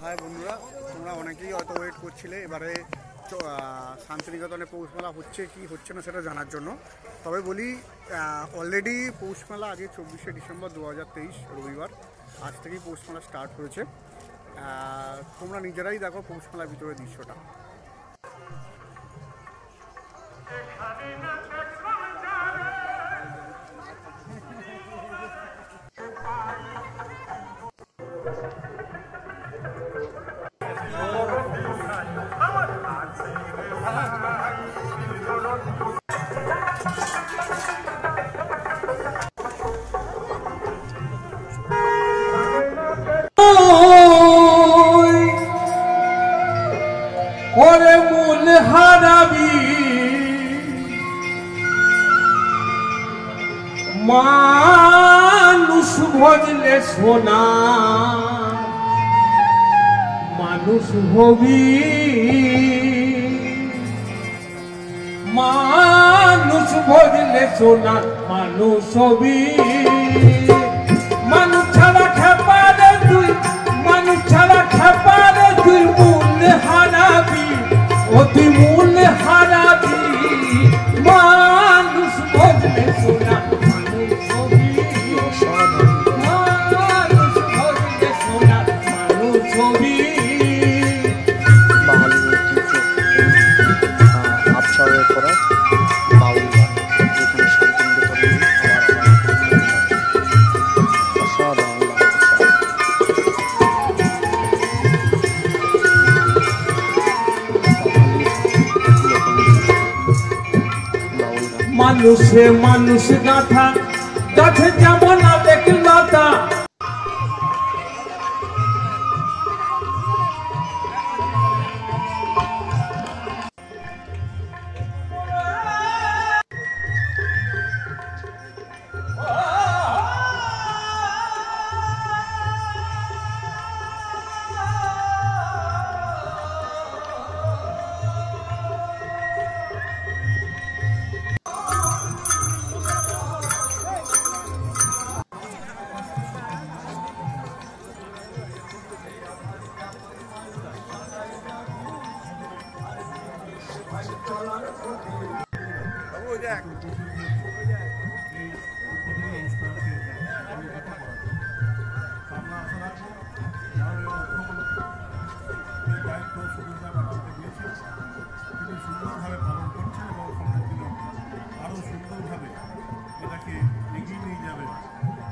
High বন্ধুরা, তোমরা অনেকেই হয়তো ওয়েট করছিলে এবারে শান্তিনিকেতনে পৌষমেলা হচ্ছে কি হচ্ছে না সেটা জানার জন্য। তবে বলি, অলরেডি পৌষমেলা আগে 24শে ডিসেম্বর 2023 রবিবার, আজ থেকেই পৌষমেলা স্টার্ট হয়েছে। তোমরা নিজেরাই দেখো পৌষমেলার ভিতরে দৃশ্যটা। ওরে মূল হারাবি মানুষ ভজলে সোনা মানুষ হবি, মানুষ ভজলে সোনা মানুষ হবি। মানুষ ছাড়া খেপারে তুই, মানুষ ছাড়া খেপারে তুই মূল হারাবি, ও তুই মূল হারাবি। মানুষ ভজলে সোনা মানুষ হবি, মানুষ ভজলে সোনা মানুষ হবি। মানুষে মানুষ গাথা গাথে যেমন আবেগ লতা, সুন্দরভাবে পালন করছে এবং সামনের দিনে আরও সুন্দরভাবে এটাকে এগিয়ে নিয়ে যাবে।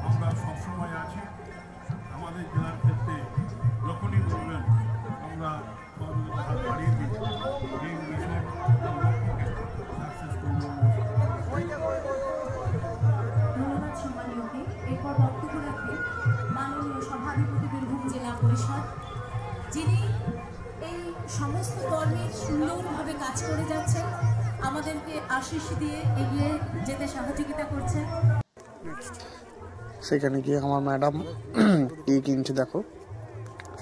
আমরা সবসময় আছি আমাদের জেলার ক্ষেত্রে, যখনই বলবেন আমরা সহযোগিতা হাত বাড়িয়ে দিই এই মিশন সাকসেস করব। ধন্যবাদ সম্মানীয়কে। এরপর বক্তব্য রাখবেন মাননীয় সভাধিপতি বীরভূম জেলা পরিষদ, যিনি এই সমস্ত কর্মীর সুন্দরভাবে কাজ করে যাচ্ছেন, আমাদেরকে আশীষ দিয়ে এগিয়ে যেতে সহযোগিতা করছেন। সেখানে গিয়ে আমার ম্যাডাম কিনছে, দেখো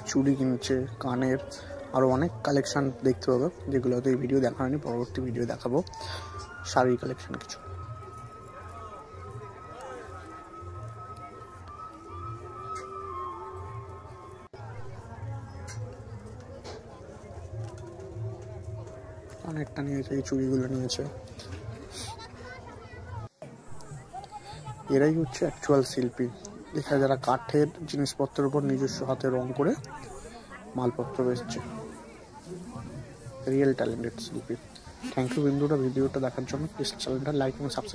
চুড়ি কিনছে, কানের, আরও অনেক কালেকশান দেখতে পাবে, যেগুলো হয়তো এই ভিডিও দেখা হয়নি, পরবর্তী ভিডিও দেখাবো শাড়ির কালেকশান কিছু। অনেকটা নিয়েছে, এই চুড়িগুলো নিয়েছে। এরাই হচ্ছে অ্যাকচুয়াল শিল্পী, এখানে যারা কাঠের জিনিসপত্রের উপর নিজস্ব হাতে রং করে মালপত্র বেচছে, রিয়েল ট্যালেন্টেড শিল্পী। থ্যাংক ইউ বন্ধুরা ভিডিওটা দেখার জন্য। প্লিজ চ্যানেলটা লাইক এবং সাবস্ক্রাইব।